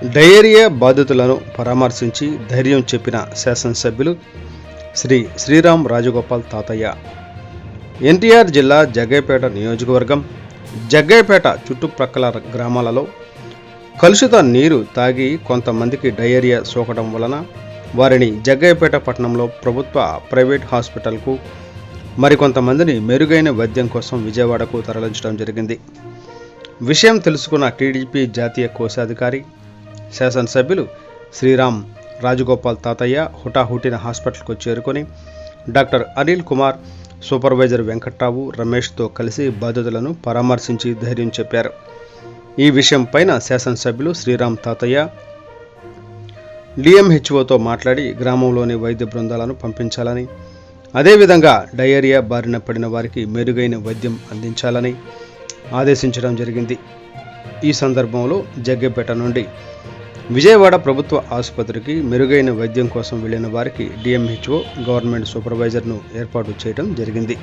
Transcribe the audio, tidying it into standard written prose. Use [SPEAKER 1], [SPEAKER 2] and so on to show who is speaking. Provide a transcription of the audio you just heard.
[SPEAKER 1] Diarrhoea బాధితులను పరామర్శించి ధైర్యం చెప్పిన శాసనసభ్యులు శ్రీ శ్రీరామ్ రాజగోపాల్ తాతయ్య. ఎన్టీఆర్ జిల్లా జగ్గయ్యపేట నియోజకవర్గం జగ్గయ్యపేట చుట్టుప్రక్కల గ్రామాలలో కలుషిత నీరు తాగి కొంతమందికి డయేరియా సోకడం వలన వారిని జగ్గయ్యపేట పట్టణంలో ప్రభుత్వ ప్రైవేట్ హాస్పిటల్కు మరికొంతమందిని మెరుగైన వైద్యం కోసం విజయవాడకు తరలించడం జరిగింది. విషయం తెలుసుకున్న టీడీపీ జాతీయ కోశాధికారి శాసనసభ్యులు శ్రీరామ్ రాజగోపాల్ తాతయ్య హుటాహుటిన హాస్పిటల్కు చేరుకొని డాక్టర్ అనిల్ కుమార్, సూపర్వైజర్ వెంకట్రావు, రమేష్తో కలిసి బాధితులను పరామర్శించి ధైర్యం చెప్పారు. ఈ విషయం పైన శాసనసభ్యులు శ్రీరామ్ తాతయ్య డిఎంహెచ్ఓతో మాట్లాడి గ్రామంలోని వైద్య బృందాలను పంపించాలని, అదేవిధంగా డయేరియా బారిన పడిన వారికి మెరుగైన వైద్యం అందించాలని ఆదేశించడం జరిగింది. ఈ సందర్భంలో జగ్గయ్యపేట నుండి విజయవాడ ప్రభుత్వ ఆసుపత్రికి మెరుగైన వైద్యం కోసం వెళ్లిన వారికి డిఎంహెచ్ఓ, గవర్నమెంట్ సూపర్వైజర్ను ఏర్పాటు చేయడం జరిగింది.